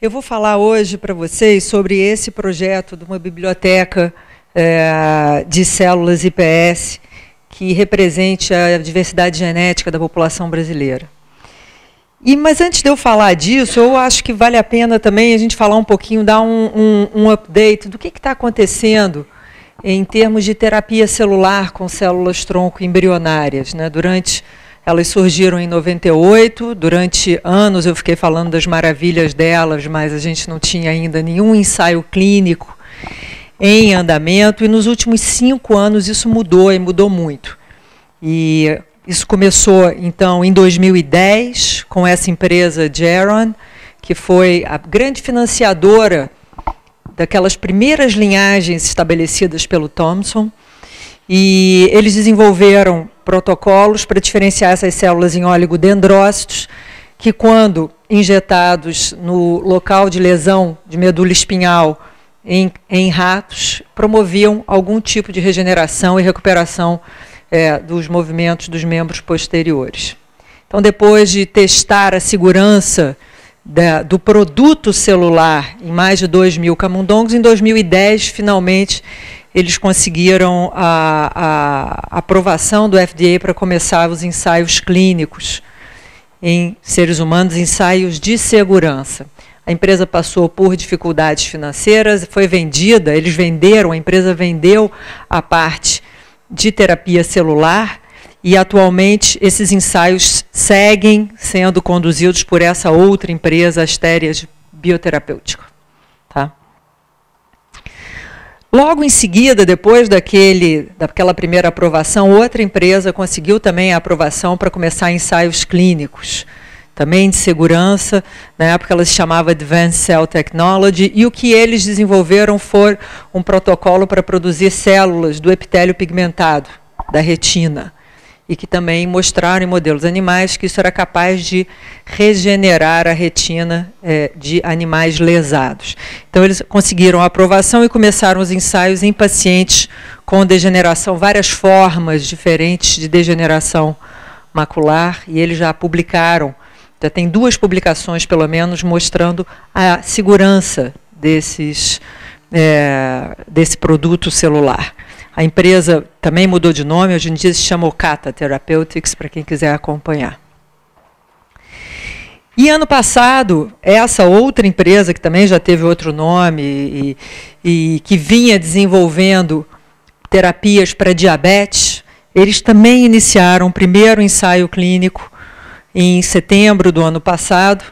Eu vou falar hoje para vocês sobre esse projeto de uma biblioteca de células iPS que represente a diversidade genética da população brasileira. Mas antes de eu falar disso, eu acho que vale a pena também a gente falar um pouquinho, dar um update do que está acontecendo em termos de terapia celular com células-tronco embrionárias, né? Elas surgiram em 98, durante anos eu fiquei falando das maravilhas delas, mas a gente não tinha ainda nenhum ensaio clínico em andamento, e nos últimos 5 anos isso mudou, e mudou muito. E isso começou, então, em 2010, com essa empresa Geron, que foi a grande financiadora daquelas primeiras linhagens estabelecidas pelo Thomson, e eles desenvolveram protocolos para diferenciar essas células em oligodendrócitos, que quando injetados no local de lesão de medula espinhal em ratos, promoviam algum tipo de regeneração e recuperação dos movimentos dos membros posteriores. Então, depois de testar a segurança do produto celular em mais de 2.000 camundongos, em 2010, finalmente, eles conseguiram a aprovação do FDA para começar os ensaios clínicos em seres humanos, ensaios de segurança. A empresa passou por dificuldades financeiras, foi vendida, a empresa vendeu a parte de terapia celular, e atualmente esses ensaios seguem sendo conduzidos por essa outra empresa, Asterias Bioterapêutica. Tá? Logo em seguida, depois daquela primeira aprovação, outra empresa conseguiu também a aprovação para começar ensaios clínicos, também de segurança. Na época ela se chamava Advanced Cell Technology, e o que eles desenvolveram foi um protocolo para produzir células do epitélio pigmentado, da retina, e que também mostraram em modelos animais que isso era capaz de regenerar a retina de animais lesados. Então, eles conseguiram a aprovação e começaram os ensaios em pacientes com degeneração, várias formas diferentes de degeneração macular, e eles já publicaram, já tem 2 publicações, pelo menos, mostrando a segurança desse produto celular. A empresa também mudou de nome, hoje em dia se chama Okata Therapeutics, para quem quiser acompanhar. E ano passado, essa outra empresa, que também já teve outro nome, e que vinha desenvolvendo terapias para diabetes, eles também iniciaram o primeiro ensaio clínico em setembro do ano passado,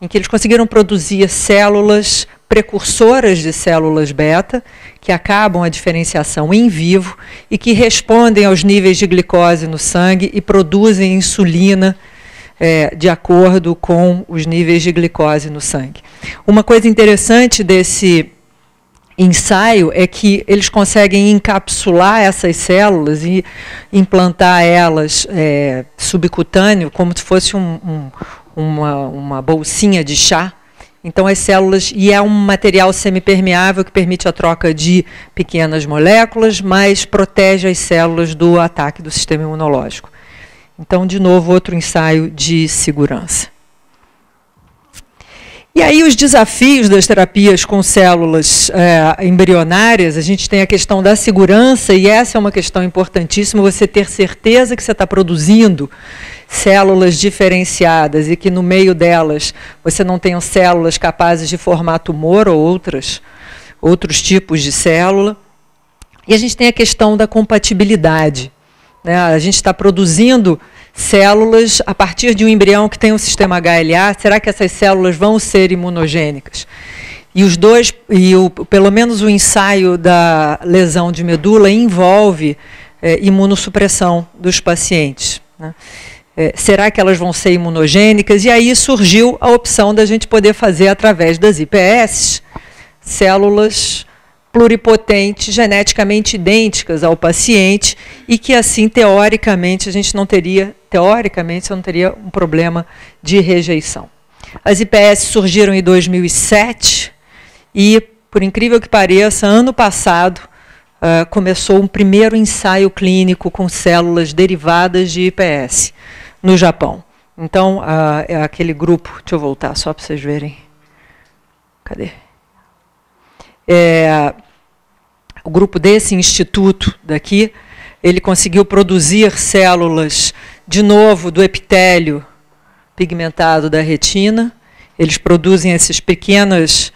em que eles conseguiram produzir células precursoras de células beta, que acabam a diferenciação em vivo e que respondem aos níveis de glicose no sangue e produzem insulina de acordo com os níveis de glicose no sangue. Uma coisa interessante desse ensaio é que eles conseguem encapsular essas células e implantar elas subcutâneo, como se fosse uma bolsinha de chá. Então, as células, e é um material semipermeável que permite a troca de pequenas moléculas, mas protege as células do ataque do sistema imunológico. Então, de novo, outro ensaio de segurança. E aí, os desafios das terapias com células embrionárias, a gente tem a questão da segurança, e essa é uma questão importantíssima, você ter certeza que você está produzindo células diferenciadas e que no meio delas você não tenha células capazes de formar tumor ou outros tipos de célula. E a gente tem a questão da compatibilidade, né? A gente está produzindo células a partir de um embrião que tem um sistema HLA. Será que essas células vão ser imunogênicas? E pelo menos o ensaio da lesão de medula envolve imunossupressão dos pacientes, né? Será que elas vão ser imunogênicas? E aí surgiu a opção da gente poder fazer, através das IPS, células pluripotentes, geneticamente idênticas ao paciente, e que assim, teoricamente, você não teria um problema de rejeição. As IPS surgiram em 2007 e, por incrível que pareça, ano passado, começou um primeiro ensaio clínico com células derivadas de IPS no Japão. Então, é aquele grupo, deixa eu voltar só para vocês verem. Cadê? O grupo desse instituto daqui, ele conseguiu produzir células, de novo, do epitélio pigmentado da retina. Eles produzem esses pequenos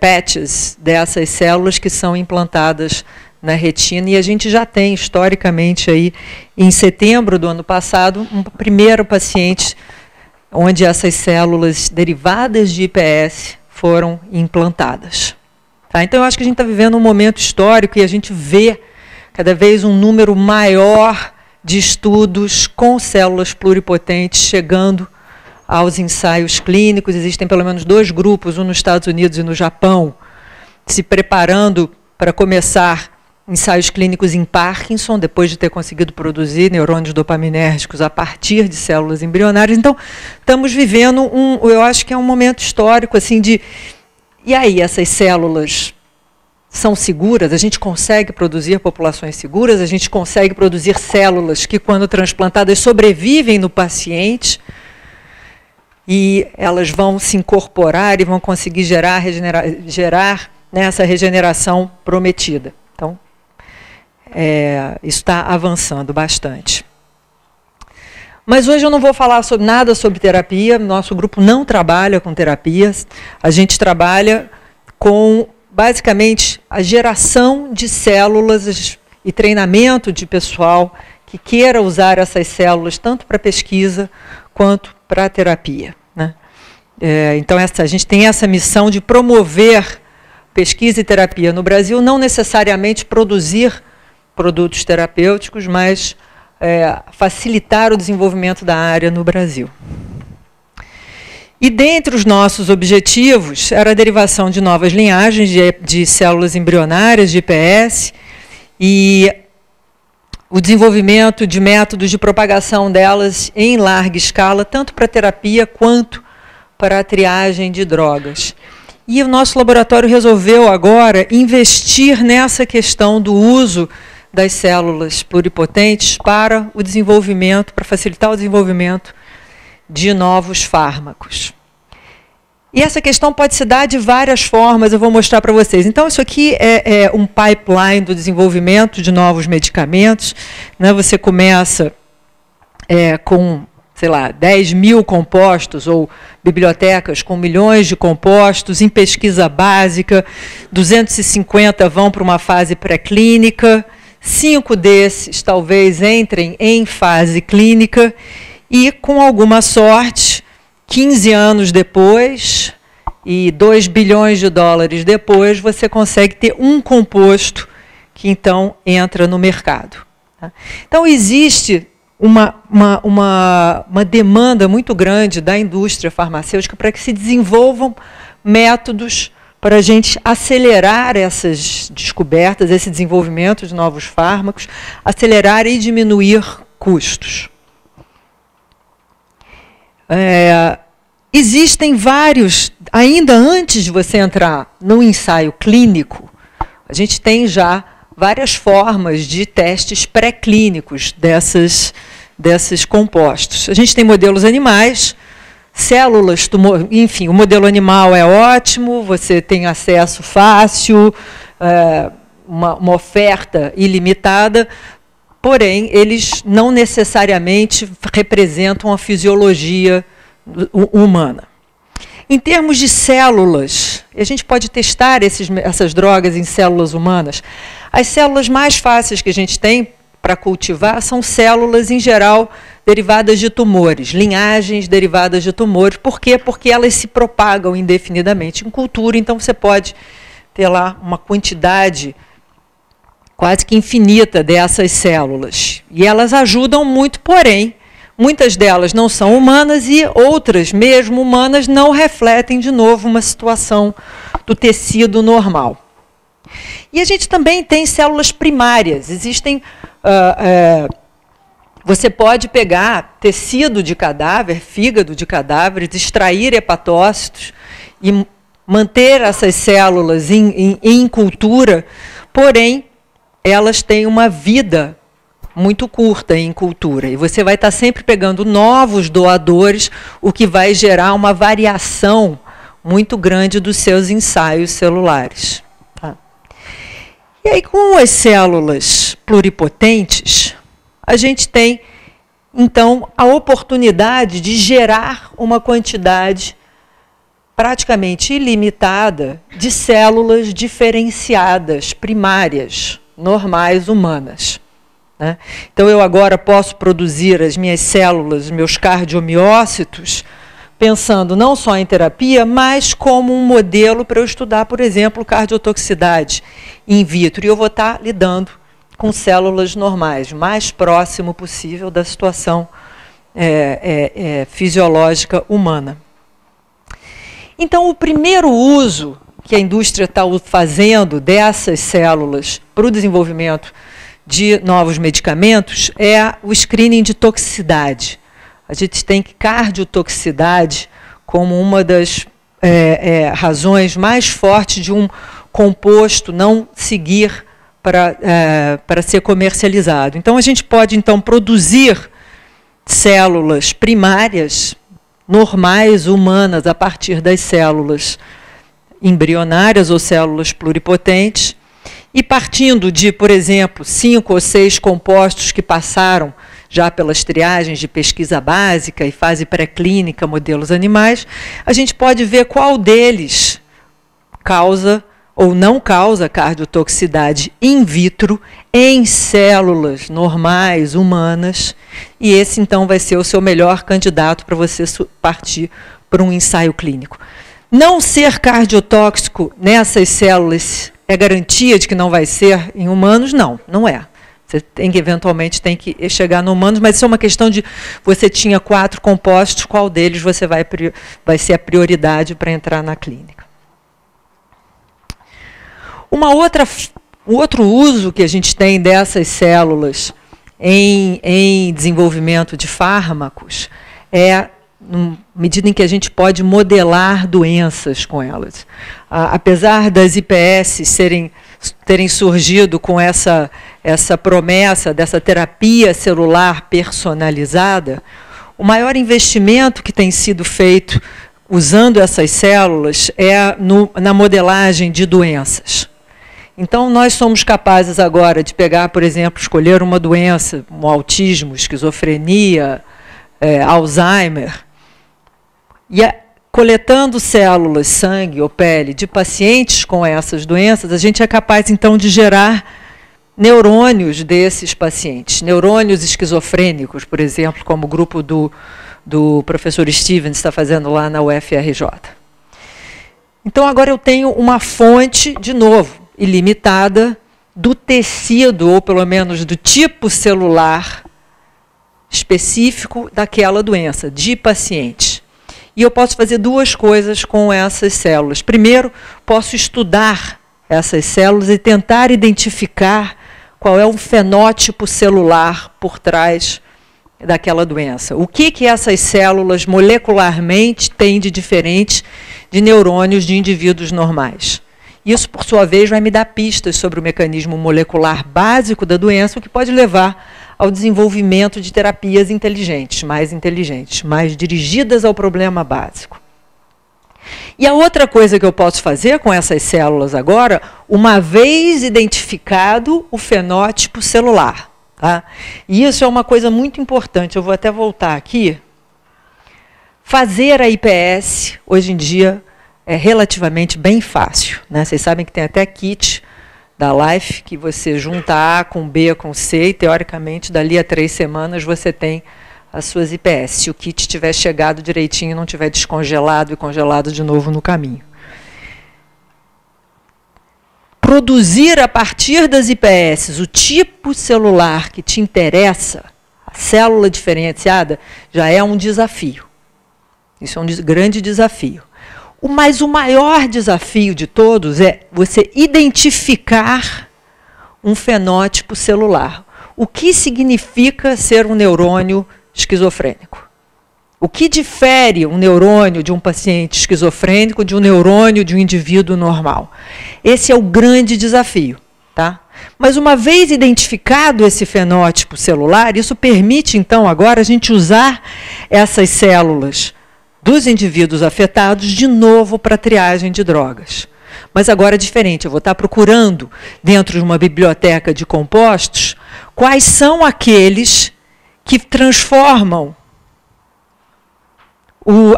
patches dessas células que são implantadas na retina, e a gente já tem, historicamente, aí, em setembro do ano passado, um primeiro paciente onde essas células derivadas de IPS foram implantadas. Tá? Então, eu acho que a gente está vivendo um momento histórico e a gente vê cada vez um número maior de estudos com células pluripotentes chegando aos ensaios clínicos. Existem pelo menos 2 grupos, um nos Estados Unidos e no Japão, se preparando para começar ensaios clínicos em Parkinson, depois de ter conseguido produzir neurônios dopaminérgicos a partir de células embrionárias. Então, estamos vivendo eu acho que é um momento histórico, assim, de... E aí, essas células são seguras? A gente consegue produzir populações seguras? A gente consegue produzir células que, quando transplantadas, sobrevivem no paciente? E elas vão se incorporar e vão conseguir gerar né, essa regeneração prometida. Então, isso está avançando bastante. Mas hoje eu não vou falar nada sobre terapia. Nosso grupo não trabalha com terapias. A gente trabalha com, basicamente, a geração de células e treinamento de pessoal que queira usar essas células tanto para pesquisa quanto para terapia, né? Então, a gente tem essa missão de promover pesquisa e terapia no Brasil, não necessariamente produzir produtos terapêuticos, mas facilitar o desenvolvimento da área no Brasil. E dentre os nossos objetivos era a derivação de novas linhagens de células embrionárias, de IPS, e o desenvolvimento de métodos de propagação delas em larga escala, tanto para terapia quanto para a triagem de drogas. E o nosso laboratório resolveu agora investir nessa questão do uso das células pluripotentes para o desenvolvimento, para facilitar o desenvolvimento de novos fármacos. E essa questão pode se dar de várias formas, eu vou mostrar para vocês. Então, isso aqui é um pipeline do desenvolvimento de novos medicamentos, né? Você começa com, sei lá, 10 mil compostos, ou bibliotecas com milhões de compostos, em pesquisa básica, 250 vão para uma fase pré-clínica, 5 desses talvez entrem em fase clínica, e, com alguma sorte, 15 anos depois e 2 bilhões de dólares depois, você consegue ter um composto que, então, entra no mercado. Tá? Então, existe uma demanda muito grande da indústria farmacêutica para que se desenvolvam métodos para a gente acelerar essas descobertas, esse desenvolvimento de novos fármacos, acelerar e diminuir custos. Existem vários, ainda antes de você entrar no ensaio clínico, a gente tem já várias formas de testes pré-clínicos desses compostos. A gente tem modelos animais, células, enfim, o modelo animal é ótimo, você tem acesso fácil, uma oferta ilimitada, porém, eles não necessariamente representam a fisiologia humana. Em termos de células, a gente pode testar essas drogas em células humanas. As células mais fáceis que a gente tem para cultivar são células, em geral, derivadas de tumores, linhagens derivadas de tumores. Por quê? Porque elas se propagam indefinidamente em cultura, então você pode ter lá uma quantidade quase que infinita dessas células. E elas ajudam muito, porém, muitas delas não são humanas e outras, mesmo humanas, não refletem de novo uma situação do tecido normal. E a gente também tem células primárias. Existem... você pode pegar tecido de cadáver, fígado de cadáveres, extrair hepatócitos e manter essas células em cultura, porém, elas têm uma vida muito curta em cultura. E você vai estar sempre pegando novos doadores, o que vai gerar uma variação muito grande dos seus ensaios celulares. Tá? E aí, com as células pluripotentes, a gente tem, então, a oportunidade de gerar uma quantidade praticamente ilimitada de células diferenciadas, primárias, normais, humanas. Né? Então, eu agora posso produzir as minhas células, meus cardiomiócitos, pensando não só em terapia, mas como um modelo para eu estudar, por exemplo, cardiotoxicidade in vitro. E eu vou estar lidando com células normais, o mais próximo possível da situação fisiológica humana. Então, o primeiro uso que a indústria está fazendo dessas células para o desenvolvimento de novos medicamentos é o screening de toxicidade. A gente tem cardiotoxicidade como uma das razões mais fortes de um composto não seguir para ser comercializado. Então, a gente pode, então, produzir células primárias, normais, humanas, a partir das células embrionárias ou células pluripotentes, e partindo de, por exemplo, 5 ou 6 compostos que passaram já pelas triagens de pesquisa básica e fase pré-clínica, modelos animais, a gente pode ver qual deles causa ou não causa cardiotoxicidade in vitro em células normais, humanas, e esse, então, vai ser o seu melhor candidato para você partir para um ensaio clínico. Não ser cardiotóxico nessas células é garantia de que não vai ser em humanos? Não, não é. Você eventualmente tem que chegar no humanos, mas isso é uma questão de você tinha 4 compostos, qual deles você vai ser a prioridade para entrar na clínica. Outro uso que a gente tem dessas células em desenvolvimento de fármacos é na medida em que a gente pode modelar doenças com elas. Apesar das IPS terem surgido com essa promessa dessa terapia celular personalizada, o maior investimento que tem sido feito usando essas células é na modelagem de doenças. Então, nós somos capazes agora de pegar, por exemplo, escolher uma doença, um autismo, esquizofrenia, Alzheimer, e coletando células, sangue ou pele de pacientes com essas doenças, a gente é capaz, então, de gerar neurônios desses pacientes, neurônios esquizofrênicos, por exemplo, como o grupo do professor Stevens está fazendo lá na UFRJ. Então, agora eu tenho uma fonte, de novo, ilimitada, do tecido, ou pelo menos do tipo celular específico daquela doença, de paciente. E eu posso fazer 2 coisas com essas células. Primeiro, posso estudar essas células e tentar identificar qual é o fenótipo celular por trás daquela doença. O que essas células molecularmente têm de diferente de neurônios de indivíduos normais. Isso, por sua vez, vai me dar pistas sobre o mecanismo molecular básico da doença, o que pode levar ao desenvolvimento de terapias inteligentes, mais dirigidas ao problema básico. E a outra coisa que eu posso fazer com essas células agora, uma vez identificado o fenótipo celular. Tá? E isso é uma coisa muito importante, eu vou até voltar aqui. Fazer a IPS, hoje em dia, é relativamente bem fácil. Né? Vocês sabem que tem até kit da Life, que você junta A com B com C, e teoricamente, dali a 3 semanas, você tem as suas IPS, se o kit tiver chegado direitinho, não tiver descongelado e congelado de novo no caminho. Produzir a partir das IPS o tipo celular que te interessa, a célula diferenciada, já é um desafio. Isso é um grande desafio. Mas o maior desafio de todos é você identificar um fenótipo celular. O que significa ser um neurônio esquizofrênico? O que difere um neurônio de um paciente esquizofrênico de um neurônio de um indivíduo normal? Esse é o grande desafio. Tá? Mas uma vez identificado esse fenótipo celular, isso permite, então, agora a gente usar essas células dos indivíduos afetados de novo para a triagem de drogas. Mas agora é diferente, eu vou estar procurando, dentro de uma biblioteca de compostos, quais são aqueles que transformam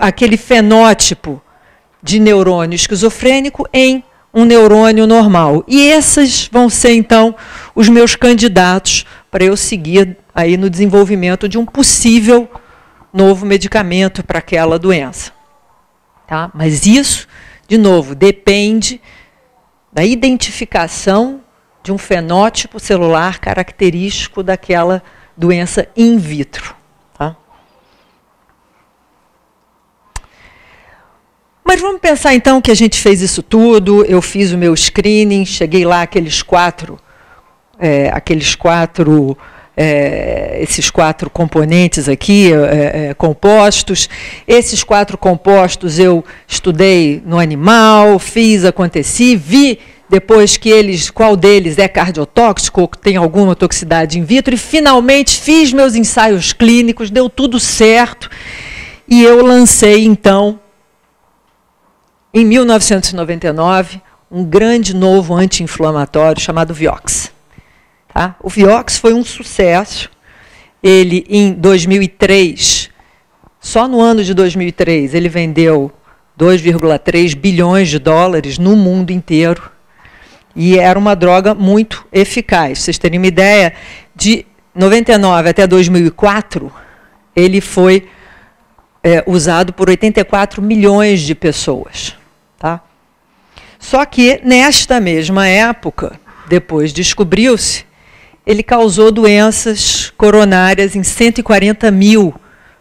aquele fenótipo de neurônio esquizofrênico em um neurônio normal. E esses vão ser, então, os meus candidatos para eu seguir aí no desenvolvimento de um possível novo medicamento para aquela doença. Tá? Mas isso, de novo, depende da identificação de um fenótipo celular característico daquela doença in vitro. Tá? Mas vamos pensar então que a gente fez isso tudo, eu fiz o meu screening, cheguei lá esses quatro componentes aqui, compostos. Esses 4 compostos eu estudei no animal, aconteci, vi depois qual deles é cardiotóxico, ou tem alguma toxicidade in vitro, e finalmente fiz meus ensaios clínicos, deu tudo certo, e eu lancei, então, em 1999, um grande novo anti-inflamatório chamado Vioxx. Tá? O Vioxx foi um sucesso. Ele, em 2003, só no ano de 2003, ele vendeu 2,3 bilhões de dólares no mundo inteiro. E era uma droga muito eficaz. Pra vocês terem uma ideia, de 99 até 2004, ele foi usado por 84 milhões de pessoas. Tá? Só que, nesta mesma época, depois descobriu-se, ele causou doenças coronárias em 140 mil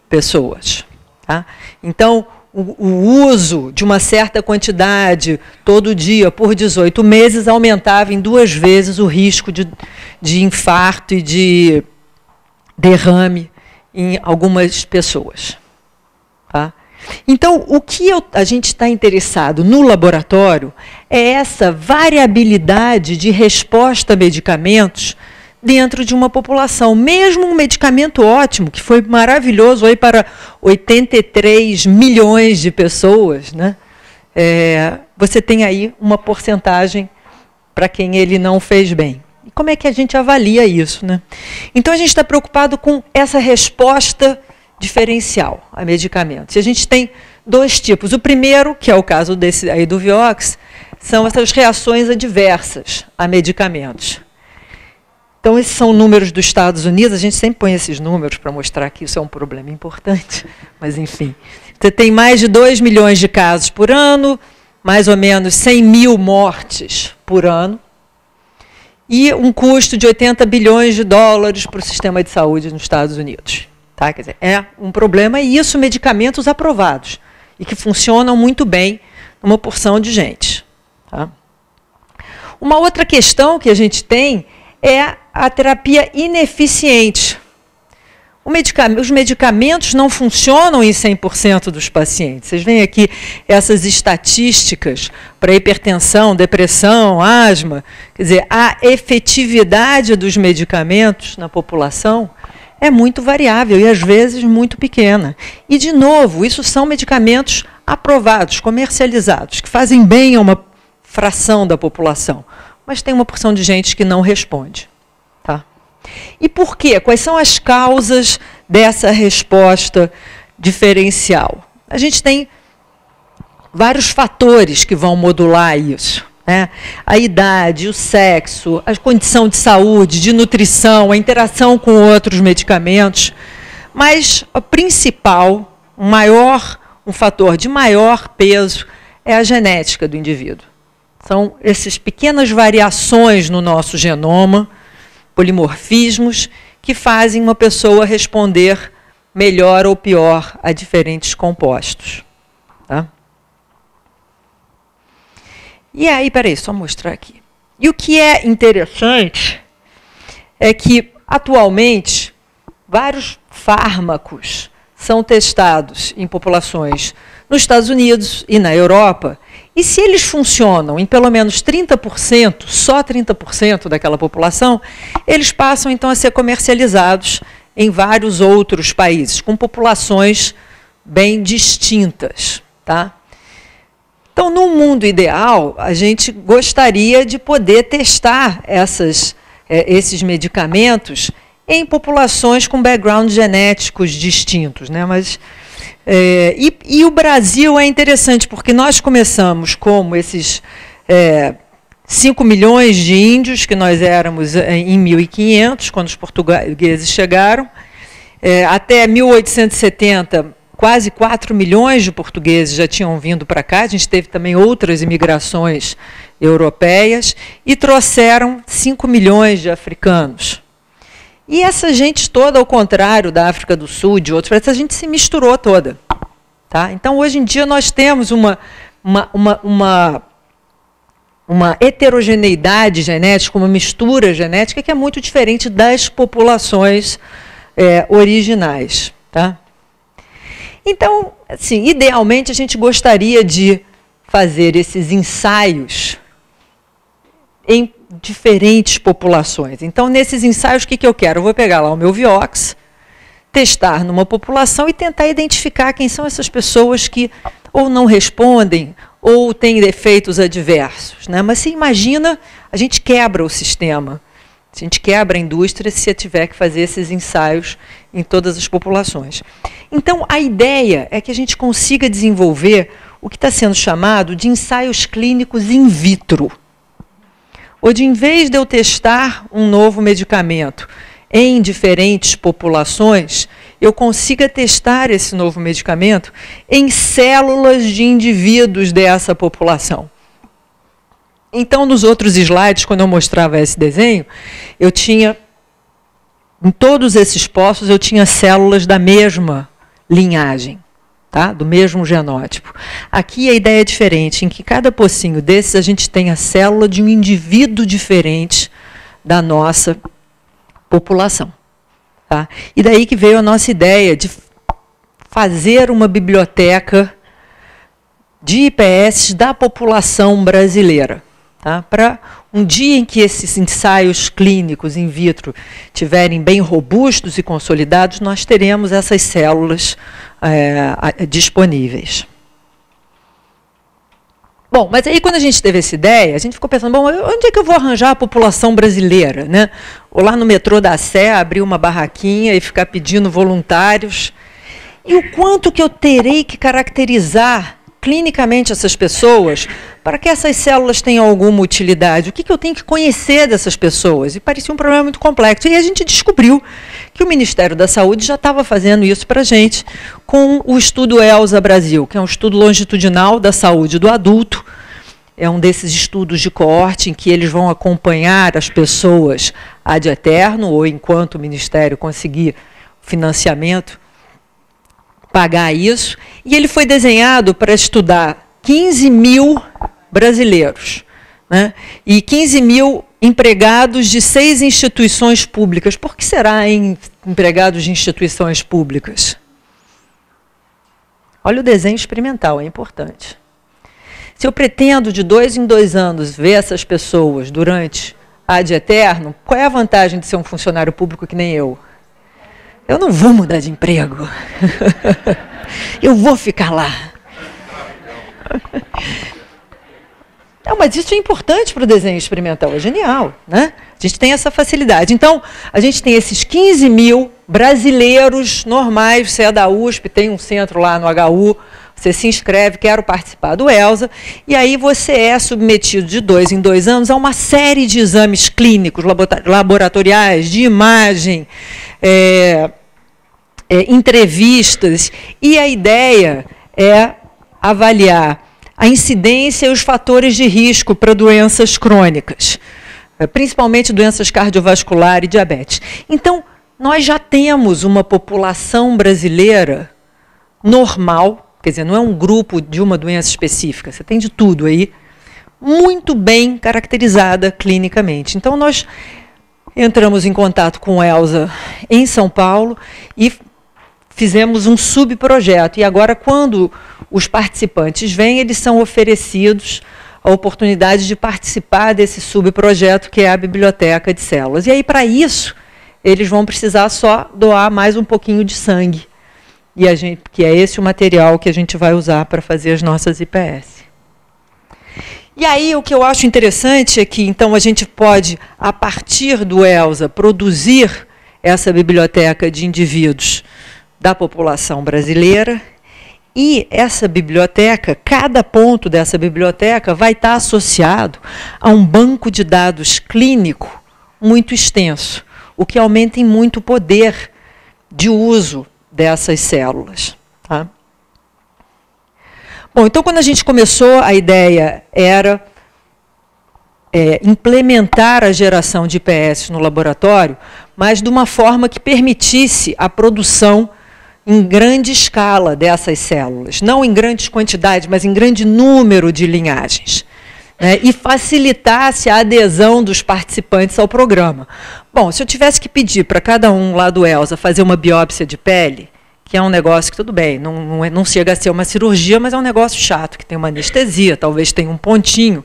pessoas. Tá? Então, o uso de uma certa quantidade, todo dia, por 18 meses, aumentava em 2 vezes o risco de infarto e de derrame em algumas pessoas. Tá? Então, o que a gente está interessado no laboratório é essa variabilidade de resposta a medicamentos dentro de uma população. Mesmo um medicamento ótimo, que foi maravilhoso aí para 83 milhões de pessoas, né? Você tem aí uma porcentagem para quem ele não fez bem. E como é que a gente avalia isso, né? Então, a gente está preocupado com essa resposta diferencial a medicamentos. E a gente tem 2 tipos. O primeiro, que é o caso desse aí do Vioxx, são essas reações adversas a medicamentos. Então, esses são números dos Estados Unidos. A gente sempre põe esses números para mostrar que isso é um problema importante. Mas, enfim, você tem mais de 2 milhões de casos por ano, mais ou menos 100 mil mortes por ano, e um custo de 80 bilhões de dólares para o sistema de saúde nos Estados Unidos. Tá? Quer dizer, é um problema, e isso medicamentos aprovados, e que funcionam muito bem numa porção de gente. Tá? Uma outra questão que a gente tem é a terapia ineficiente. Os medicamentos não funcionam em 100% dos pacientes. Vocês veem aqui essas estatísticas para hipertensão, depressão, asma. Quer dizer, a efetividade dos medicamentos na população é muito variável e, às vezes, muito pequena. E, de novo, isso são medicamentos aprovados, comercializados, que fazem bem a uma fração da população. Mas tem uma porção de gente que não responde. Tá? E por quê? Quais são as causas dessa resposta diferencial? A gente tem vários fatores que vão modular isso. Né? A idade, o sexo, a condição de saúde, de nutrição, a interação com outros medicamentos. Mas o principal, um fator de maior peso é a genética do indivíduo. São essas pequenas variações no nosso genoma, polimorfismos, que fazem uma pessoa responder melhor ou pior a diferentes compostos. Tá? E aí, peraí, só mostrar aqui. E o que é interessante é que, atualmente, vários fármacos são testados em populações nos Estados Unidos e na Europa, e se eles funcionam em pelo menos 30%, só 30% daquela população, eles passam, então, a ser comercializados em vários outros países, com populações bem distintas, tá? Então, no mundo ideal, a gente gostaria de poder testar esses medicamentos em populações com background genéticos distintos, né? Mas, e o Brasil é interessante, porque nós começamos como esses 5 milhões de índios, que nós éramos em 1500, quando os portugueses chegaram, até 1870, quase 4 milhões de portugueses já tinham vindo para cá. A gente teve também outras imigrações europeias e trouxeram 5 milhões de africanos. E essa gente toda, ao contrário da África do Sul, de outros países, a gente se misturou toda. Tá? Então, hoje em dia, nós temos uma heterogeneidade genética, uma mistura genética que é muito diferente das populações originais. Tá? Então, assim, idealmente, a gente gostaria de fazer esses ensaios em diferentes populações. Então, nesses ensaios, o que eu quero? Eu vou pegar lá o meu Vioxx, testar numa população e tentar identificar quem são essas pessoas que ou não respondem ou têm efeitos adversos, né? Mas se imagina, a gente quebra o sistema, a gente quebra a indústria se tiver que fazer esses ensaios em todas as populações. Então, a ideia é que a gente consiga desenvolver o que está sendo chamado de ensaios clínicos in vitro. Onde, em vez de eu testar um novo medicamento em diferentes populações, eu consiga testar esse novo medicamento em células de indivíduos dessa população. Então, nos outros slides, quando eu mostrava esse desenho, eu tinha, em todos esses poços, eu tinha células da mesma linhagem, tá? Do mesmo genótipo. Aqui a ideia é diferente, em que cada pocinho desses a gente tem a célula de um indivíduo diferente da nossa população. Tá? E daí que veio a nossa ideia de fazer uma biblioteca de IPS da população brasileira. Tá? Para um dia em que esses ensaios clínicos in vitro estiverem bem robustos e consolidados, nós teremos essas células disponíveis. Bom, mas aí quando a gente teve essa ideia, a gente ficou pensando, bom, onde é que eu vou arranjar a população brasileira? Né? Ou lá no metrô da Sé, abrir uma barraquinha e ficar pedindo voluntários. E o quanto que eu terei que caracterizar clinicamente essas pessoas para que essas células tenham alguma utilidade? O que eu tenho que conhecer dessas pessoas? E parecia um problema muito complexo. E a gente descobriu que o Ministério da Saúde já estava fazendo isso para a gente com o estudo ELSA Brasil, que é um estudo longitudinal da saúde do adulto. É um desses estudos de coorte em que eles vão acompanhar as pessoas ad eterno, ou enquanto o Ministério conseguir financiamento, pagar isso. E ele foi desenhado para estudar 15 mil brasileiros, né? E 15 mil empregados de 6 instituições públicas. Por que será empregados de instituições públicas? Olha o desenho experimental, é importante. Se eu pretendo de 2 em 2 anos ver essas pessoas durante ad eterno, qual é a vantagem de ser um funcionário público que nem eu? Eu não vou mudar de emprego. Eu vou ficar lá. Não, mas isso é importante para o desenho experimental, é genial, né? A gente tem essa facilidade. Então, a gente tem esses 15 mil brasileiros normais, você é da USP, tem um centro lá no HU, você se inscreve, quero participar do ELSA, e aí você é submetido de 2 em 2 anos a uma série de exames clínicos, laboratoriais, de imagem, entrevistas, e a ideia é avaliar a incidência e os fatores de risco para doenças crônicas, principalmente doenças cardiovasculares e diabetes. Então, nós já temos uma população brasileira normal, quer dizer, não é um grupo de uma doença específica, você tem de tudo aí, muito bem caracterizada clinicamente. Então, nós entramos em contato com o ELSA em São Paulo e fizemos um subprojeto. E agora, quando os participantes vêm, eles são oferecidos a oportunidade de participar desse subprojeto, que é a Biblioteca de Células. E aí, para isso, eles vão precisar só doar mais um pouquinho de sangue. que é esse o material que a gente vai usar para fazer as nossas IPS. E aí o que eu acho interessante é que então a gente pode, a partir do ELSA, produzir essa biblioteca de indivíduos da população brasileira, e essa biblioteca, cada ponto dessa biblioteca vai estar associado a um banco de dados clínico muito extenso, o que aumenta em muito o poder de uso dessas células. Tá? Bom, então, quando a gente começou, a ideia era implementar a geração de IPS no laboratório, mas de uma forma que permitisse a produção em grande escala dessas células, não em grandes quantidades, mas em grande número de linhagens, né, e facilitasse a adesão dos participantes ao programa. Bom, se eu tivesse que pedir para cada um lá do ELSA fazer uma biópsia de pele, que é um negócio que, tudo bem, não chega a ser uma cirurgia, mas é um negócio chato, que tem uma anestesia, talvez tenha um pontinho,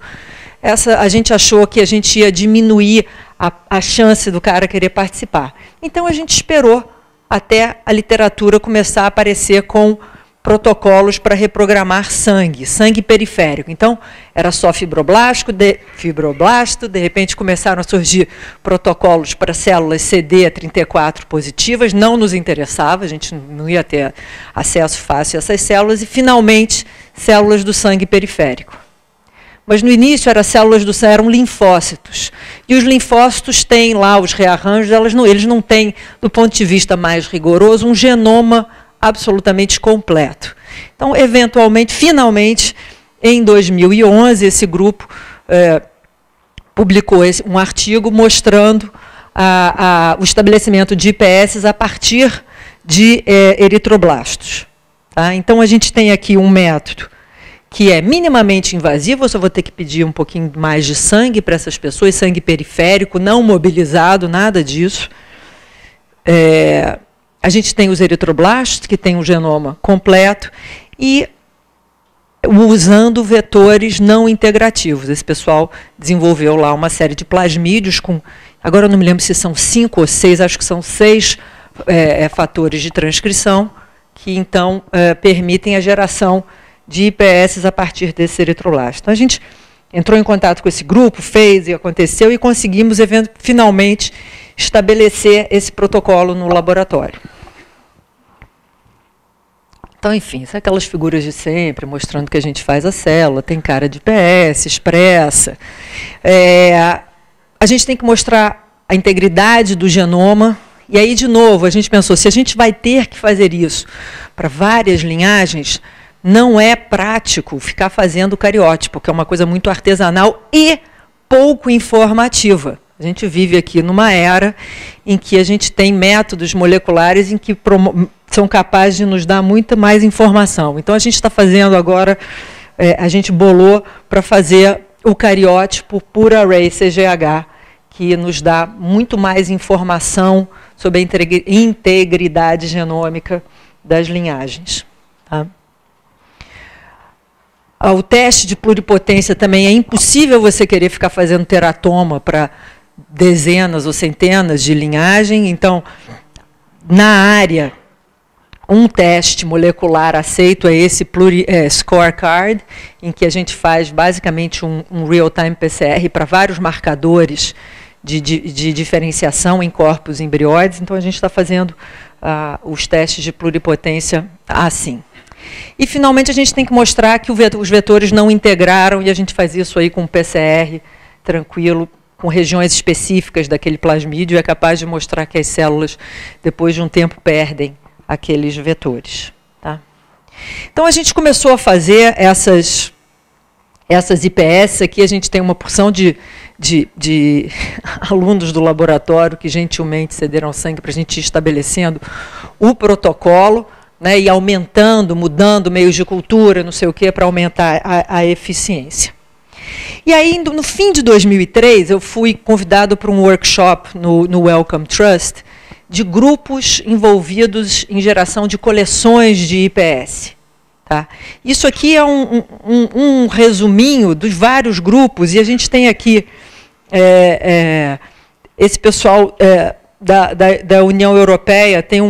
a gente achou que a gente ia diminuir a chance do cara querer participar. Então, a gente esperou até a literatura começar a aparecer com protocolos para reprogramar sangue periférico. Então, era só fibroblasto, de repente começaram a surgir protocolos para células CD34 positivas, não nos interessava, a gente não ia ter acesso fácil a essas células, e, finalmente, células do sangue periférico. Mas, no início, eram linfócitos. E os linfócitos têm lá os rearranjos, eles não têm, do ponto de vista mais rigoroso, um genoma absolutamente completo. Então, eventualmente, finalmente, em 2011, esse grupo publicou um artigo mostrando o estabelecimento de IPS a partir de eritroblastos. Tá? Então, a gente tem aqui um método que é minimamente invasivo, eu só vou ter que pedir um pouquinho mais de sangue para essas pessoas, sangue periférico, não mobilizado, nada disso. A gente tem os eritroblastos, que tem um genoma completo, e usando vetores não integrativos. Esse pessoal desenvolveu lá uma série de plasmídios com, agora eu não me lembro se são 5 ou 6, acho que são 6 fatores de transcrição, que então permitem a geração de IPS a partir desse eritroblasto. Então, a gente entrou em contato com esse grupo, fez e aconteceu, e conseguimos, finalmente, estabelecer esse protocolo no laboratório. Então, enfim, são aquelas figuras de sempre, mostrando que a gente faz a célula, tem cara de IPS, expressa. A gente tem que mostrar a integridade do genoma, e aí, de novo, a gente pensou, se a gente vai ter que fazer isso para várias linhagens, não é prático ficar fazendo cariótipo, que é uma coisa muito artesanal e pouco informativa. A gente vive aqui numa era em que a gente tem métodos moleculares em que são capazes de nos dar muita mais informação. Então, a gente está fazendo agora, a gente bolou para fazer o cariótipo por array CGH, que nos dá muito mais informação sobre a integridade genômica das linhagens. Tá? O teste de pluripotência também é impossível você querer ficar fazendo teratoma para dezenas ou centenas de linhagem. Então, na área, um teste molecular aceito é esse scorecard, em que a gente faz basicamente um real-time PCR para vários marcadores de diferenciação em corpos embrióides. Então, a gente está fazendo os testes de pluripotência assim. E, finalmente, a gente tem que mostrar que os vetores não integraram, e a gente faz isso aí com um PCR tranquilo, com regiões específicas daquele plasmídio, é capaz de mostrar que as células, depois de um tempo, perdem aqueles vetores. Tá? Então, a gente começou a fazer essas IPS. Aqui a gente tem uma porção de alunos do laboratório que gentilmente cederam sangue para a gente ir estabelecendo o protocolo, né, e aumentando, mudando meios de cultura, não sei o quê, para aumentar a eficiência. E aí, no fim de 2003, eu fui convidado para um workshop no Wellcome Trust de grupos envolvidos em geração de coleções de IPS. Tá? Isso aqui é um resuminho dos vários grupos, e a gente tem aqui esse pessoal da União Europeia tem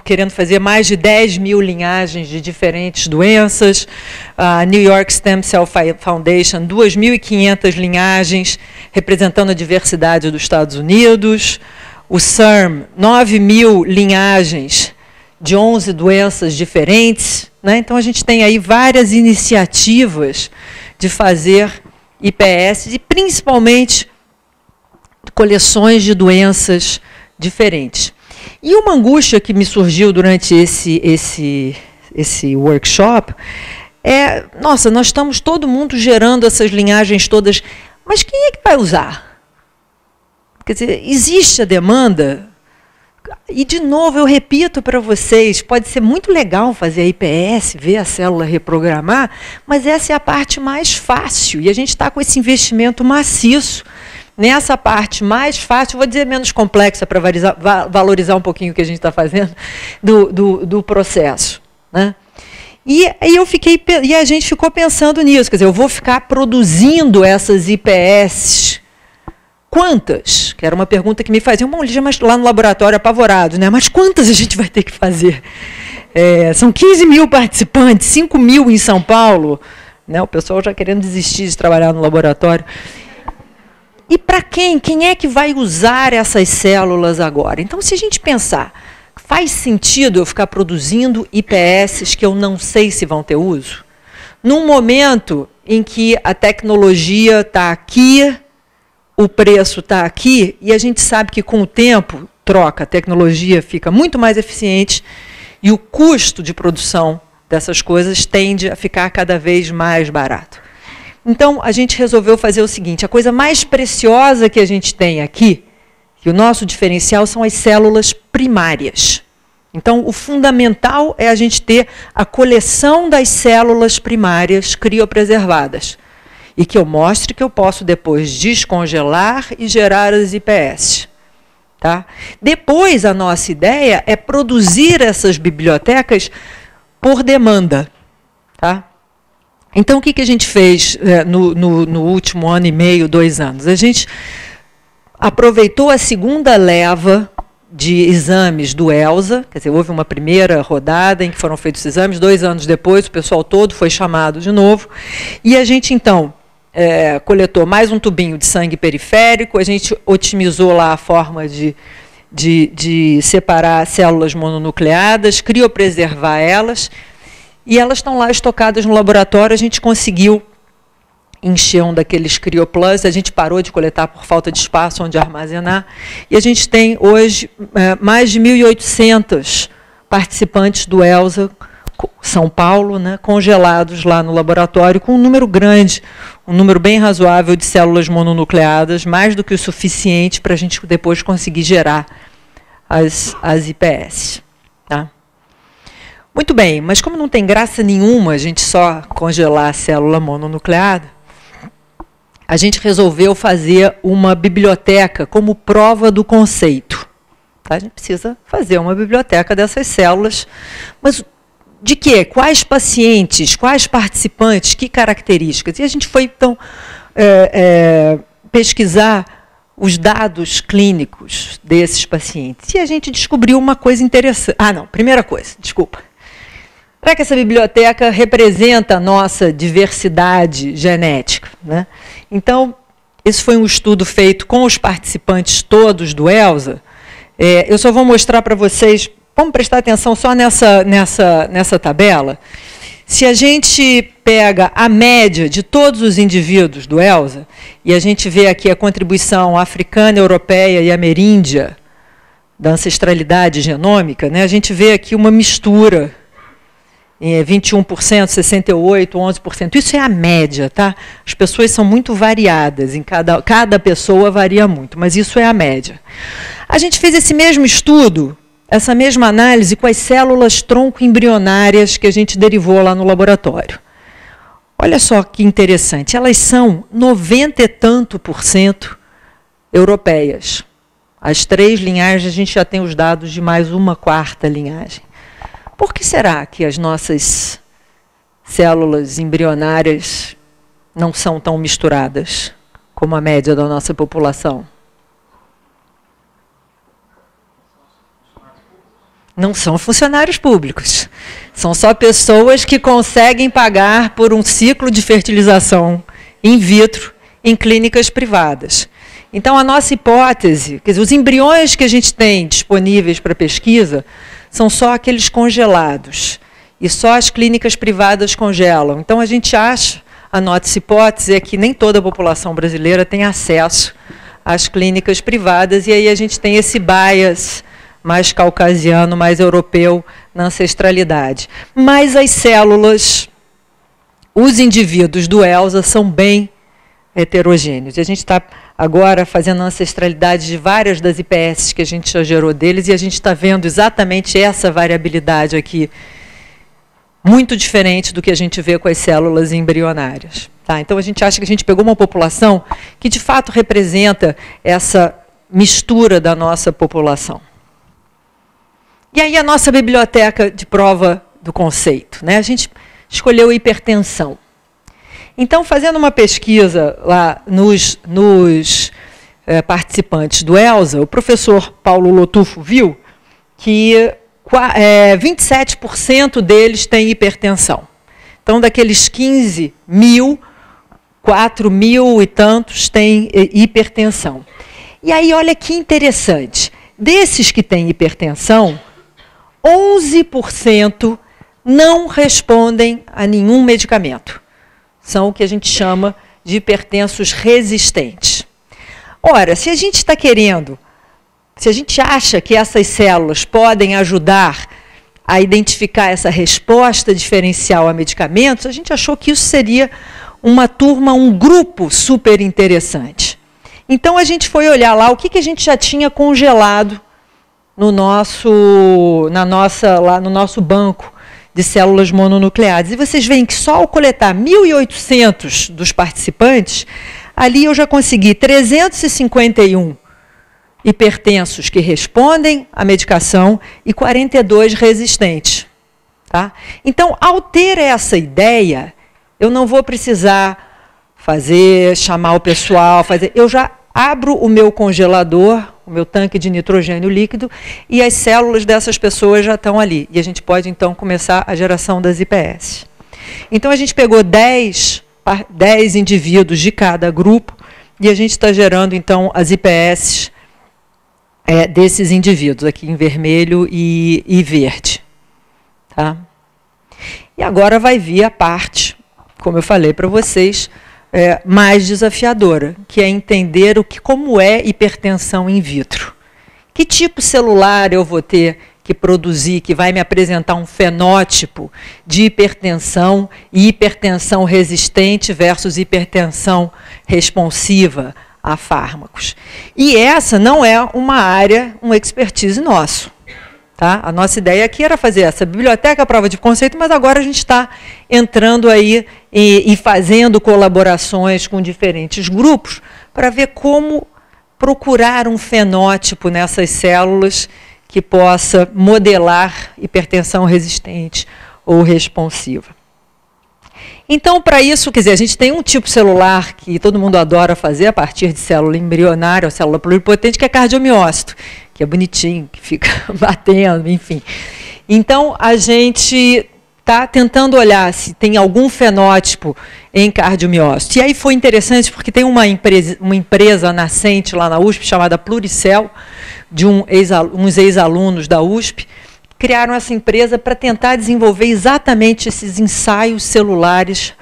querendo fazer mais de 10 mil linhagens de diferentes doenças. A New York Stem Cell Foundation, 2.500 linhagens, representando a diversidade dos Estados Unidos. O CERM, 9.000 linhagens de 11 doenças diferentes, né? Então, a gente tem aí várias iniciativas de fazer IPS, e principalmente coleções de doenças diferentes. E uma angústia que me surgiu durante esse workshop é, nossa, nós estamos todo mundo gerando essas linhagens todas, mas quem é que vai usar? Quer dizer, existe a demanda? E, de novo, eu repito para vocês, pode ser muito legal fazer a IPS, ver a célula reprogramar, mas essa é a parte mais fácil, e a gente está com esse investimento maciço nessa parte mais fácil, vou dizer menos complexa, para valorizar um pouquinho o que a gente está fazendo, do processo, né? E a gente ficou pensando nisso, quer dizer, eu vou ficar produzindo essas IPS. Quantas? Que era uma pergunta que me faziam, bom, mas lá no laboratório apavorados, né? Mas quantas a gente vai ter que fazer? São 15 mil participantes, 5 mil em São Paulo, né? O pessoal já querendo desistir de trabalhar no laboratório. E para quem? Quem é que vai usar essas células agora? Então, se a gente pensar, faz sentido eu ficar produzindo IPS que eu não sei se vão ter uso? Num momento em que a tecnologia está aqui, o preço está aqui, e a gente sabe que com o tempo, troca, a tecnologia fica muito mais eficiente e o custo de produção dessas coisas tende a ficar cada vez mais barato. Então, a gente resolveu fazer o seguinte, a coisa mais preciosa que a gente tem aqui, que o nosso diferencial são as células primárias. Então, o fundamental é a gente ter a coleção das células primárias criopreservadas, e que eu mostre que eu posso depois descongelar e gerar as IPS. Tá? Depois, a nossa ideia é produzir essas bibliotecas por demanda. Tá? Então, o que a gente fez no último ano e meio, 2 anos? A gente aproveitou a segunda leva de exames do ELSA, quer dizer, houve uma primeira rodada em que foram feitos exames, 2 anos depois o pessoal todo foi chamado de novo, e a gente, então, coletou mais um tubinho de sangue periférico, a gente otimizou lá a forma de separar células mononucleadas, criopreservar elas, e elas estão lá estocadas no laboratório. A gente conseguiu encher um daqueles CrioPlus, a gente parou de coletar por falta de espaço onde armazenar, e a gente tem hoje mais de 1.800 participantes do ELSA, São Paulo, né, congelados lá no laboratório, com um número grande, um número bem razoável de células mononucleadas, mais do que o suficiente para a gente depois conseguir gerar as IPS. Tá? Muito bem, mas como não tem graça nenhuma a gente só congelar a célula mononucleada, a gente resolveu fazer uma biblioteca como prova do conceito. Tá? A gente precisa fazer uma biblioteca dessas células, mas de quê? Quais pacientes, quais participantes, que características? E a gente foi, então, pesquisar os dados clínicos desses pacientes. E a gente descobriu uma coisa interessante. Primeira coisa, desculpa. Para que essa biblioteca representa a nossa diversidade genética, né? Então, esse foi um estudo feito com os participantes todos do ELSA. Eu só vou mostrar para vocês, vamos prestar atenção só nessa tabela. Se a gente pega a média de todos os indivíduos do ELSA, e a gente vê aqui a contribuição africana, europeia e ameríndia da ancestralidade genômica, né, a gente vê aqui uma mistura. 21%, 68%, 11%. Isso é a média, tá? As pessoas são muito variadas, cada pessoa varia muito, mas isso é a média. A gente fez esse mesmo estudo, essa mesma análise com as células tronco embrionárias que a gente derivou lá no laboratório. Olha só que interessante, elas são 90 e tanto % europeias. As 3 linhagens, a gente já tem os dados de mais uma 4ª linhagem. Por que será que as nossas células embrionárias não são tão misturadas como a média da nossa população? Não são funcionários públicos. São só pessoas que conseguem pagar por um ciclo de fertilização in vitro em clínicas privadas. Então, a nossa hipótese, quer dizer, os embriões que a gente tem disponíveis para pesquisa são só aqueles congelados. E só as clínicas privadas congelam. Então, a gente acha, a nossa hipótese é que nem toda a população brasileira tem acesso às clínicas privadas, e aí a gente tem esse bias mais caucasiano, mais europeu na ancestralidade. Mas as células, os indivíduos do ELSA são bem heterogêneos. E a gente está agora fazendo a ancestralidade de várias das IPS que a gente já gerou deles, e a gente está vendo exatamente essa variabilidade aqui, muito diferente do que a gente vê com as células embrionárias. Tá? Então, a gente acha que a gente pegou uma população que, de fato, representa essa mistura da nossa população. E aí, a nossa biblioteca de prova do conceito, né? A gente escolheu hipertensão. Então, fazendo uma pesquisa lá nos participantes do ELSA, o professor Paulo Lotufo viu que 27% deles têm hipertensão. Então, daqueles 15 mil, 4 mil e tantos têm hipertensão. E aí, olha que interessante. Desses que têm hipertensão, 11% não respondem a nenhum medicamento. São o que a gente chama de hipertensos resistentes. Ora, se a gente está querendo, se a gente acha que essas células podem ajudar a identificar essa resposta diferencial a medicamentos, a gente achou que isso seria uma turma, um grupo super interessante. Então, a gente foi olhar lá o que a gente já tinha congelado no nosso banco de células mononucleares. E vocês veem que só ao coletar 1.800 dos participantes, ali eu já consegui 351 hipertensos que respondem à medicação e 42 resistentes. Tá? Então, ao ter essa ideia, eu não vou precisar chamar o pessoal, eu já abro o meu congelador, o meu tanque de nitrogênio líquido, e as células dessas pessoas já estão ali. E a gente pode, então, começar a geração das IPS. Então, a gente pegou 10 indivíduos de cada grupo, e a gente está gerando, então, as IPS desses indivíduos, aqui em vermelho e verde. Tá? E agora vai vir a parte, como eu falei para vocês, mais desafiadora, que é entender como é hipertensão in vitro. Que tipo celular eu vou ter que produzir, que vai me apresentar um fenótipo de hipertensão e hipertensão resistente versus hipertensão responsiva a fármacos. E essa não é uma expertise nosso. Tá? A nossa ideia aqui era fazer essa biblioteca prova de conceito, mas agora a gente está entrando aí e fazendo colaborações com diferentes grupos para ver como procurar um fenótipo nessas células que possa modelar hipertensão resistente ou responsiva. Então, para isso, quer dizer, a gente tem um tipo celular que todo mundo adora fazer a partir de célula embrionária ou célula pluripotente, que é cardiomiócito, que é bonitinho, que fica batendo, enfim. Então, a gente está tentando olhar se tem algum fenótipo em cardiomiócito. E aí foi interessante porque tem uma empresa nascente lá na USP, chamada Pluricel, de uns ex-alunos da USP, criaram essa empresa para tentar desenvolver exatamente esses ensaios celulares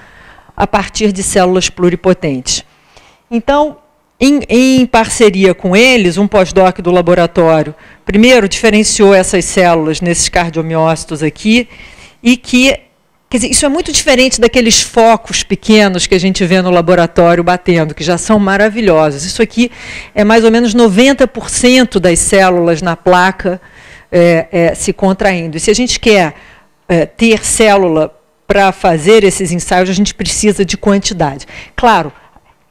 a partir de células pluripotentes. Então, em parceria com eles, um pós-doc do laboratório, primeiro diferenciou essas células nesses cardiomiócitos aqui, e quer dizer, isso é muito diferente daqueles focos pequenos que a gente vê no laboratório batendo, que já são maravilhosos. Isso aqui é mais ou menos 90% das células na placa se contraindo. E se a gente quer ter célula para fazer esses ensaios, a gente precisa de quantidade. Claro,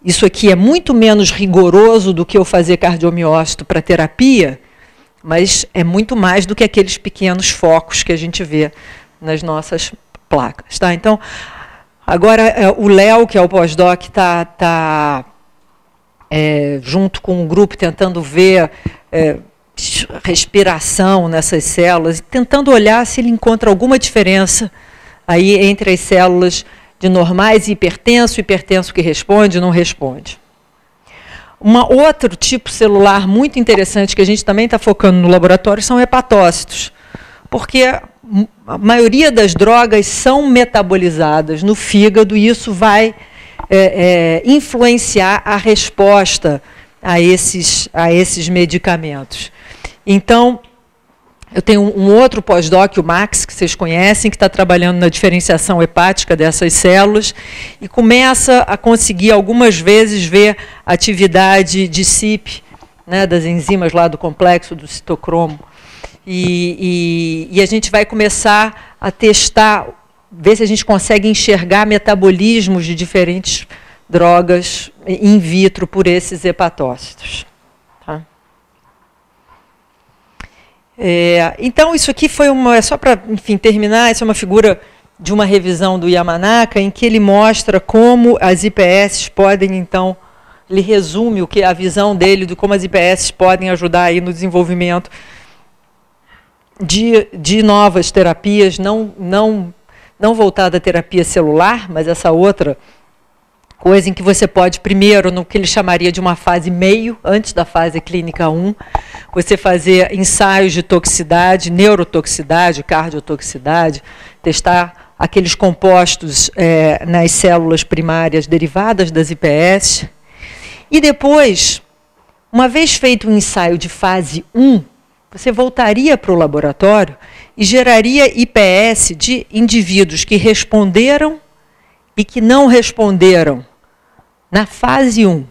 isso aqui é muito menos rigoroso do que eu fazer cardiomiócito para terapia, mas é muito mais do que aqueles pequenos focos que a gente vê nas nossas placas. Tá? Então, agora o Léo, que é o pós-doc, está junto com o grupo tentando ver respiração nessas células, tentando olhar se ele encontra alguma diferença aí entre as células de normais e hipertenso que responde e não responde. Outro tipo celular muito interessante que a gente também está focando no laboratório são hepatócitos, porque a maioria das drogas são metabolizadas no fígado e isso vai influenciar a resposta a esses medicamentos. Então, eu tenho um outro pós-doc, o Max, que vocês conhecem, que está trabalhando na diferenciação hepática dessas células e começa a conseguir algumas vezes ver a atividade de CYP, né, das enzimas lá do complexo do citocromo. E a gente vai começar a testar, ver se a gente consegue enxergar metabolismos de diferentes drogas in vitro por esses hepatócitos. Tá? Então, isso aqui foi só para, enfim, terminar, essa é uma figura de uma revisão do Yamanaka, em que ele mostra como as IPS podem, então, ele resume o que a visão dele de como as IPS podem ajudar aí no desenvolvimento de novas terapias, não voltada à terapia celular, mas essa outra coisa em que você pode, primeiro, no que ele chamaria de uma fase meio, antes da fase clínica 1, você fazer ensaios de toxicidade, neurotoxicidade, cardiotoxicidade, testar aqueles compostos nas células primárias derivadas das IPS. E depois, uma vez feito um ensaio de fase 1, você voltaria para o laboratório e geraria IPS de indivíduos que responderam e que não responderam na fase 1.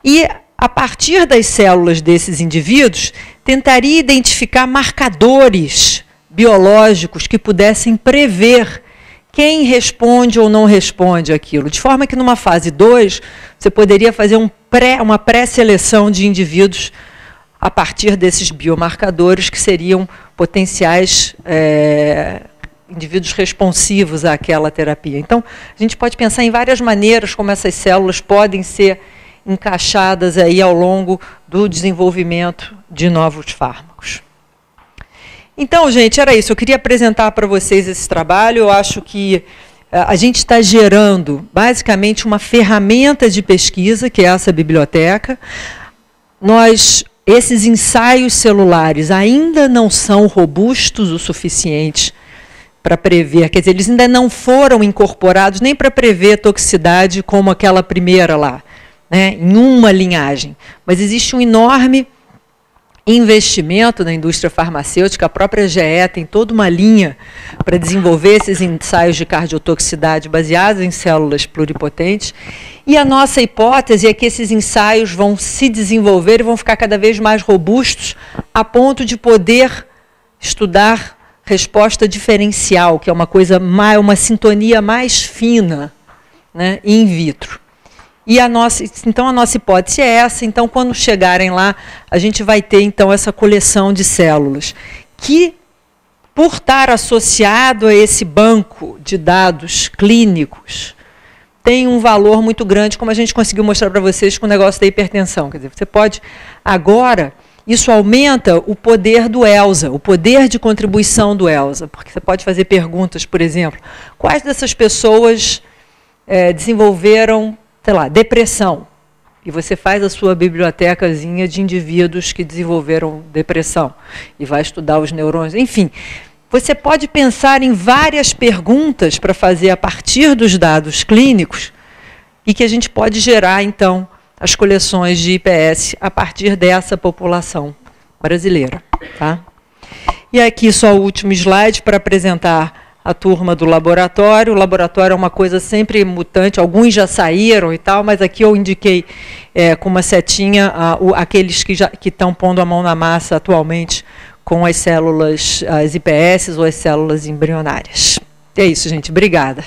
E, a partir das células desses indivíduos, tentaria identificar marcadores biológicos que pudessem prever quem responde ou não responde aquilo. De forma que, numa fase 2, você poderia fazer uma pré-seleção de indivíduos a partir desses biomarcadores que seriam potenciais indivíduos responsivos àquela terapia. Então, a gente pode pensar em várias maneiras como essas células podem ser encaixadas aí ao longo do desenvolvimento de novos fármacos. Então, gente, era isso. Eu queria apresentar para vocês esse trabalho. Eu acho que a gente está gerando, basicamente, uma ferramenta de pesquisa, que é essa biblioteca. Esses ensaios celulares ainda não são robustos o suficiente para prever, quer dizer, eles ainda não foram incorporados nem para prever toxicidade como aquela primeira lá, né, em uma linhagem. Mas existe um enorme investimento na indústria farmacêutica, a própria GE tem toda uma linha para desenvolver esses ensaios de cardiotoxicidade baseados em células pluripotentes, e a nossa hipótese é que esses ensaios vão se desenvolver e vão ficar cada vez mais robustos a ponto de poder estudar resposta diferencial, que é uma coisa uma sintonia mais fina, né, in vitro. E então a nossa hipótese é essa. Então, quando chegarem lá, a gente vai ter então essa coleção de células que, por estar associado a esse banco de dados clínicos, tem um valor muito grande, como a gente conseguiu mostrar para vocês com o negócio da hipertensão. Quer dizer, você pode agora, isso aumenta o poder do ELSA, o poder de contribuição do ELSA, porque você pode fazer perguntas, por exemplo, quais dessas pessoas desenvolveram, sei lá, depressão? E você faz a sua bibliotecazinha de indivíduos que desenvolveram depressão e vai estudar os neurônios, enfim. Você pode pensar em várias perguntas para fazer a partir dos dados clínicos e que a gente pode gerar, então, as coleções de IPS a partir dessa população brasileira. Tá? E aqui só o último slide para apresentar a turma do laboratório. O laboratório é uma coisa sempre mutante, alguns já saíram e tal, mas aqui eu indiquei com uma setinha aqueles que estão pondo a mão na massa atualmente com as células, as IPS ou as células embrionárias. É isso, gente. Obrigada.